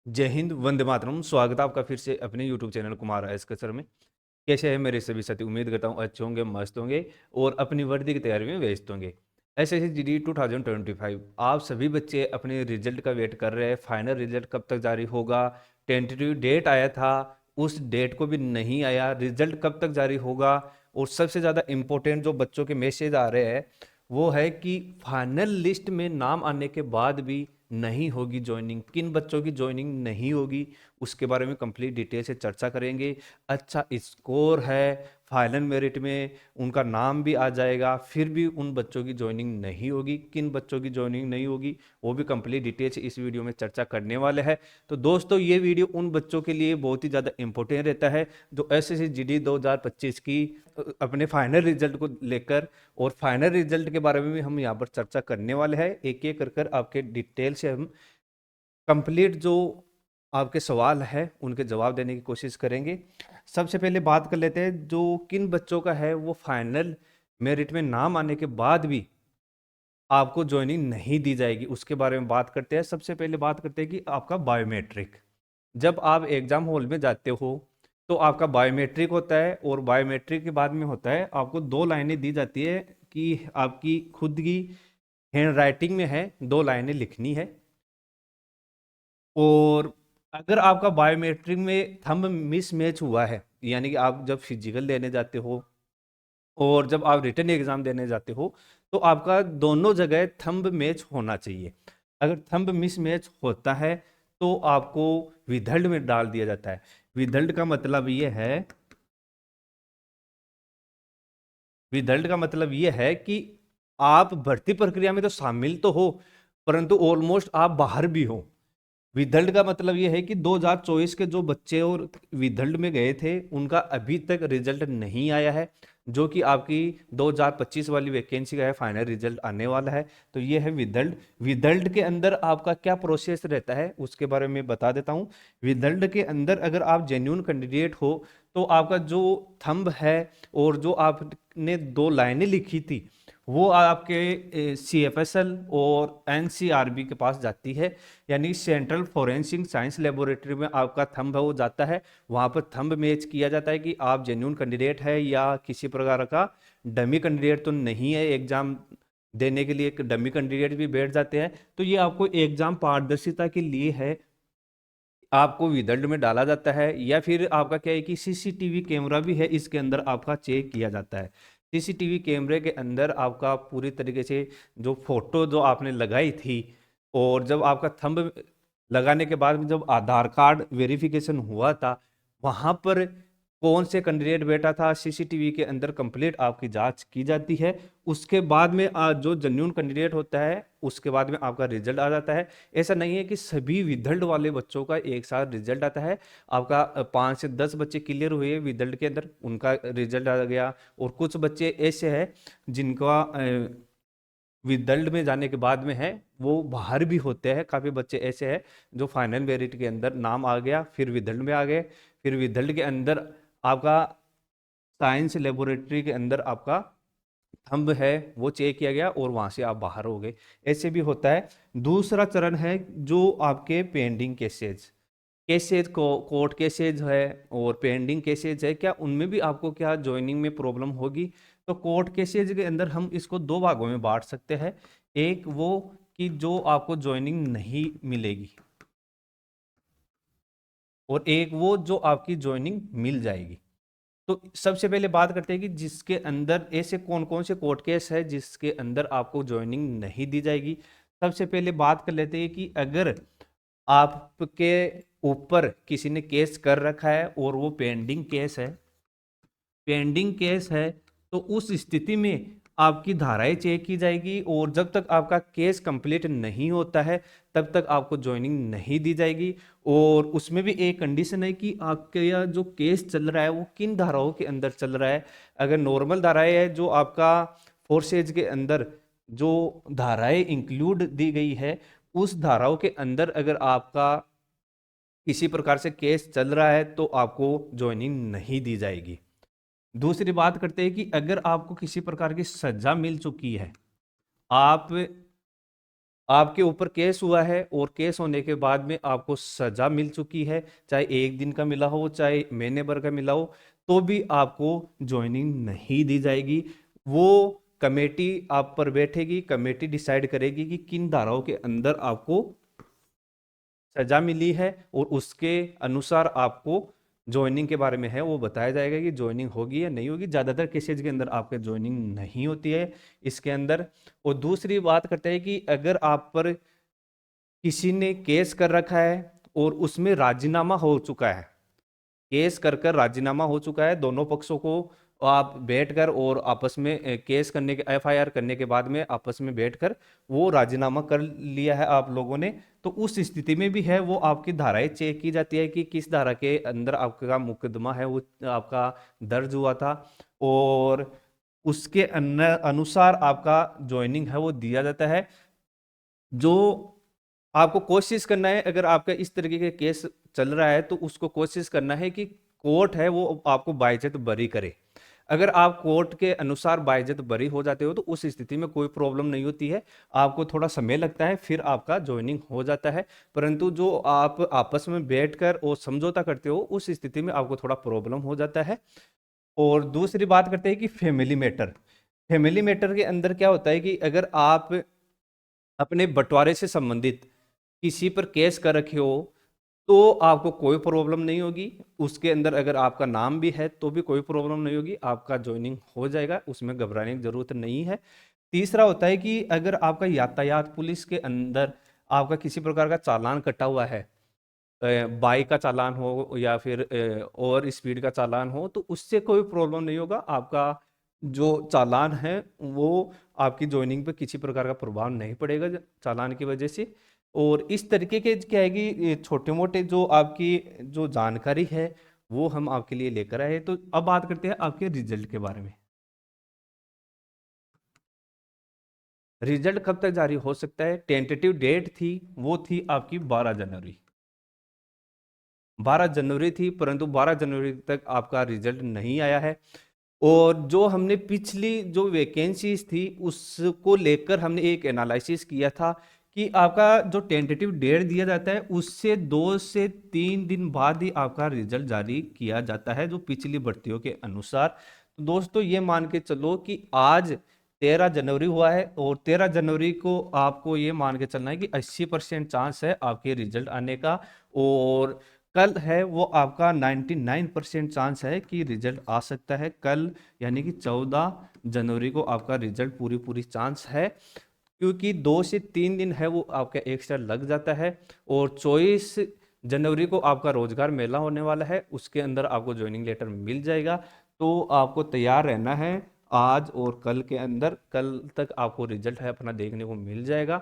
जय हिंद, वंदे मातरम। स्वागत है आपका फिर से अपने यूट्यूब चैनल कुमार एस कचर में। कैसे हैं मेरे सभी साथी? उम्मीद करता हूँ अच्छे होंगे, मस्त होंगे और अपनी वर्दी की तैयारी में व्यस्त होंगे। ऐसे ही जी डी 2025 आप सभी बच्चे अपने रिजल्ट का वेट कर रहे हैं। फाइनल रिजल्ट कब तक जारी होगा? टेंटेटिव डेट आया था, उस डेट को भी नहीं आया। रिजल्ट कब तक जारी होगा? और सबसे ज़्यादा इम्पोर्टेंट जो बच्चों के मैसेज आ रहे हैं वो है कि फाइनल लिस्ट में नाम आने के बाद भी नहीं होगी ज्वाइनिंग। किन बच्चों की ज्वाइनिंग नहीं होगी उसके बारे में कंप्लीट डिटेल से चर्चा करेंगे। अच्छा स्कोर है, फाइनल मेरिट में उनका नाम भी आ जाएगा, फिर भी उन बच्चों की ज्वाइनिंग नहीं होगी। किन बच्चों की ज्वाइनिंग नहीं होगी वो भी कंप्लीट डिटेल से इस वीडियो में चर्चा करने वाले हैं। तो दोस्तों ये वीडियो उन बच्चों के लिए बहुत ही ज़्यादा इंपॉर्टेंट रहता है जो एसएससी जीडी 2025 की अपने फाइनल रिजल्ट को लेकर, और फाइनल रिजल्ट के बारे में भी हम यहाँ पर चर्चा करने वाले हैं। एक एक कर आपके डिटेल से हम कंप्लीट जो आपके सवाल है उनके जवाब देने की कोशिश करेंगे। सबसे पहले बात कर लेते हैं जो किन बच्चों का है वो फाइनल मेरिट में नाम आने के बाद भी आपको ज्वाइनिंग नहीं दी जाएगी, उसके बारे में बात करते हैं। सबसे पहले बात करते हैं कि आपका बायोमेट्रिक। जब आप एग्जाम हॉल में जाते हो तो आपका बायोमेट्रिक होता है, और बायोमेट्रिक के बाद में होता है आपको दो लाइनें दी जाती है कि आपकी खुद की हैंड राइटिंग में है, दो लाइनें लिखनी है। और अगर आपका बायोमेट्रिक में थंब मिस मैच हुआ है, यानी कि आप जब फिजिकल देने जाते हो और जब आप रिटर्न एग्जाम देने जाते हो तो आपका दोनों जगह थंब मैच होना चाहिए। अगर थंब मिस मैच होता है तो आपको विदल्ड में डाल दिया जाता है। विदल्ड का मतलब ये है, विदल्ट का मतलब ये है कि आप भर्ती प्रक्रिया में तो शामिल तो हो परंतु ऑलमोस्ट आप बाहर भी हो। विदल्ट का मतलब ये है कि 2024 के जो बच्चे और विदल्ट में गए थे उनका अभी तक रिजल्ट नहीं आया है, जो कि आपकी 2025 वाली वैकेंसी का है। फाइनल रिजल्ट आने वाला है। तो ये है विदल्ट। विदल्ट के अंदर आपका क्या प्रोसेस रहता है उसके बारे में बता देता हूँ। विदल्ट के अंदर अगर आप जेन्यून कैंडिडेट हो तो आपका जो थंब है और जो आपने दो लाइनें लिखी थी वो आपके CFSL और NCRB के पास जाती है, यानी सेंट्रल फोरेंसिक साइंस लेबोरेटरी में आपका थंब है वो जाता है। वहाँ पर थंब मैच किया जाता है कि आप जेन्यून कैंडिडेट है या किसी प्रकार का डमी कैंडिडेट तो नहीं है। एग्जाम देने के लिए एक डमी कैंडिडेट भी बैठ जाते हैं। तो ये आपको एग्जाम पारदर्शिता के लिए है, आपको विदल्ड में डाला जाता है। या फिर आपका क्या है कि सीसीटीवी कैमरा भी है, इसके अंदर आपका चेक किया जाता है। सीसीटीवी कैमरे के अंदर आपका पूरी तरीके से जो फोटो जो आपने लगाई थी, और जब आपका थंब लगाने के बाद में जब आधार कार्ड वेरिफिकेशन हुआ था वहां पर कौन से कैंडिडेट बैठा था सीसीटीवी के अंदर कंप्लीट आपकी जांच की जाती है। उसके बाद में जो जेन्युइन कैंडिडेट होता है उसके बाद में आपका रिजल्ट आ जाता है। ऐसा नहीं है कि सभी विदल्ट वाले बच्चों का एक साथ रिजल्ट आता है। आपका 5 से 10 बच्चे क्लियर हुए विदल्ट के अंदर, उनका रिजल्ट आ गया। और कुछ बच्चे ऐसे हैं जिनका विदल्ट में जाने के बाद में है वो बाहर भी होते हैं। काफ़ी बच्चे ऐसे हैं जो फाइनल मेरिट के अंदर नाम आ गया फिर विदल्ट में आ गए, फिर विदल्ट के अंदर आपका साइंस लेबोरेटरी के अंदर आपका थंब है वो चेक किया गया और वहां से आप बाहर हो गए। ऐसे भी होता है। दूसरा चरण है जो आपके पेंडिंग केसेज, केसेज को कोर्ट केसेज है और पेंडिंग केसेज है, क्या उनमें भी आपको क्या ज्वाइनिंग में प्रॉब्लम होगी? तो कोर्ट केसेज के अंदर हम इसको दो भागों में बांट सकते हैं। एक वो कि जो आपको ज्वाइनिंग नहीं मिलेगी, और एक वो जो आपकी ज्वाइनिंग मिल जाएगी। तो सबसे पहले बात करते हैं कि जिसके अंदर ऐसे कौन कौन से कोर्ट केस है जिसके अंदर आपको ज्वाइनिंग नहीं दी जाएगी। सबसे पहले बात कर लेते हैं कि अगर आपके ऊपर किसी ने केस कर रखा है और वो पेंडिंग केस है, पेंडिंग केस है, तो उस स्थिति में आपकी धाराएं चेक की जाएगी, और जब तक आपका केस कंप्लीट नहीं होता है तब तक आपको ज्वाइनिंग नहीं दी जाएगी। और उसमें भी एक कंडीशन है कि आपके यह जो केस चल रहा है वो किन धाराओं के अंदर चल रहा है। अगर नॉर्मल धाराएं है जो आपका फोर्सेज के अंदर जो धाराएं इंक्लूड दी गई है उस धाराओं के अंदर अगर आपका किसी प्रकार से केस चल रहा है तो आपको ज्वाइनिंग नहीं दी जाएगी। दूसरी बात करते हैं कि अगर आपको किसी प्रकार की सजा मिल चुकी है, आप आपके ऊपर केस हुआ है और केस होने के बाद में आपको सजा मिल चुकी है, चाहे 1 दिन का मिला हो चाहे महीने भर का मिला हो, तो भी आपको ज्वाइनिंग नहीं दी जाएगी। वो कमेटी आप पर बैठेगी, कमेटी डिसाइड करेगी कि किन धाराओं के अंदर आपको सजा मिली है और उसके अनुसार आपको ज्वाइनिंग के बारे में है वो बताया जाएगा कि ज्वाइनिंग होगी या नहीं होगी। ज़्यादातर केसेज के अंदर आपके ज्वाइनिंग नहीं होती है इसके अंदर। और दूसरी बात करते हैं कि अगर आप पर किसी ने केस कर रखा है और उसमें राजीनामा हो चुका है, केस कर कर राजीनामा हो चुका है, दोनों पक्षों को आप बैठकर और आपस में केस करने के एफआईआर करने के बाद में आपस में बैठकर वो राजीनामा कर लिया है आप लोगों ने, तो उस स्थिति में भी है वो आपकी धाराएं चेक की जाती है कि किस धारा के अंदर आपका मुकदमा है वो आपका दर्ज हुआ था, और उसके अनुसार आपका ज्वाइनिंग है वो दिया जाता है। जो आपको कोशिश करना है, अगर आपका इस तरीके के केस चल रहा है तो उसको कोशिश करना है कि कोर्ट है वो आपको बाइज्जत बरी करे। अगर आप कोर्ट के अनुसार बाइज्जत बरी हो जाते हो तो उस स्थिति में कोई प्रॉब्लम नहीं होती है, आपको थोड़ा समय लगता है फिर आपका ज्वाइनिंग हो जाता है। परंतु जो आप आपस में बैठकर और समझौता करते हो उस स्थिति में आपको थोड़ा प्रॉब्लम हो जाता है। और दूसरी बात करते हैं कि फैमिली मैटर। फैमिली मैटर के अंदर क्या होता है कि अगर आप अपने बंटवारे से संबंधित किसी पर केस कर रखे हो तो आपको कोई प्रॉब्लम नहीं होगी। उसके अंदर अगर आपका नाम भी है तो भी कोई प्रॉब्लम नहीं होगी, आपका ज्वाइनिंग हो जाएगा, उसमें घबराने की जरूरत नहीं है। तीसरा होता है कि अगर आपका यातायात पुलिस के अंदर आपका किसी प्रकार का चालान कटा हुआ है, बाइक का चालान हो या फिर ओवर स्पीड का चालान हो, तो उससे कोई प्रॉब्लम नहीं होगा। आपका जो चालान है वो आपकी ज्वाइनिंग पे किसी प्रकार का प्रभाव नहीं पड़ेगा चालान की वजह से। और इस तरीके के क्या है कि छोटे मोटे जो आपकी जो जानकारी है वो हम आपके लिए लेकर आए। तो अब बात करते हैं आपके रिजल्ट के बारे में। रिजल्ट कब तक जारी हो सकता है? टेंटेटिव डेट थी वो थी आपकी 12 जनवरी। 12 जनवरी थी, परंतु 12 जनवरी तक आपका रिजल्ट नहीं आया है। और जो हमने पिछली जो वैकेंसीज थी उसको लेकर हमने एक एनालिसिस किया था कि आपका जो टेंटेटिव डेट दिया जाता है उससे 2 से 3 दिन बाद ही आपका रिजल्ट जारी किया जाता है, जो पिछली भर्तियों के अनुसार। तो दोस्तों ये मान के चलो कि आज 13 जनवरी हुआ है और 13 जनवरी को आपको ये मान के चलना है कि 80% चांस है आपके रिजल्ट आने का। और कल है वो आपका 99% चांस है कि रिजल्ट आ सकता है कल, यानी कि 14 जनवरी को आपका रिजल्ट पूरी पूरी चांस है। क्योंकि 2 से 3 दिन है वो आपका एक्स्ट्रा लग जाता है। और 24 जनवरी को आपका रोजगार मेला होने वाला है, उसके अंदर आपको ज्वाइनिंग लेटर मिल जाएगा। तो आपको तैयार रहना है आज और कल के अंदर, कल तक आपको रिजल्ट है अपना देखने को मिल जाएगा।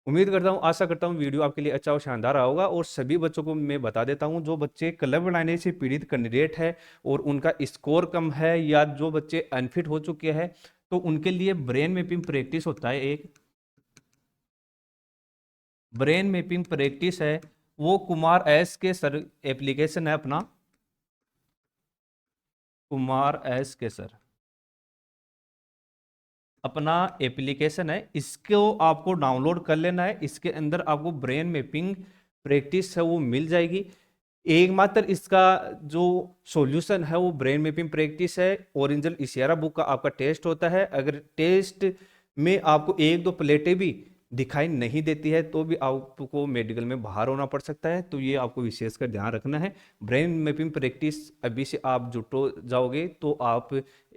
उम्मीद करता हूँ, आशा करता हूँ वीडियो आपके लिए अच्छा और शानदार रहा होगा। और सभी बच्चों को मैं बता देता हूँ जो बच्चे क्लब बनाने से पीड़ित कैंडिडेट है और उनका स्कोर कम है या जो बच्चे अनफिट हो चुके हैं, तो उनके लिए ब्रेन मैपिंग प्रैक्टिस होता है। एक ब्रेन मैपिंग प्रैक्टिस है, वो कुमार एस के सर एप्लीकेशन है अपना, कुमार एस के सर अपना एप्लीकेशन है, इसको आपको डाउनलोड कर लेना है। इसके अंदर आपको ब्रेन मैपिंग प्रैक्टिस है वो मिल जाएगी। एकमात्र इसका जो सॉल्यूशन है वो ब्रेन मैपिंग प्रैक्टिस है। ओरिजिनल इशियारा बुक का आपका टेस्ट होता है, अगर टेस्ट में आपको 1-2 प्लेटें भी दिखाई नहीं देती है तो भी आपको मेडिकल में बाहर होना पड़ सकता है। तो ये आपको विशेषकर ध्यान रखना है। ब्रेन मैपिंग प्रैक्टिस अभी से आप जुटो जाओगे तो आप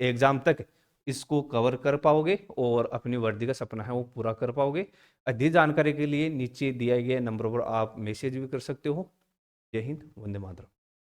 एग्जाम तक इसको कवर कर पाओगे और अपनी वर्दी का सपना है वो पूरा कर पाओगे। अधिक जानकारी के लिए नीचे दिए गए नंबर पर आप मैसेज भी कर सकते हो। जय हिंद, वंदे मातरम।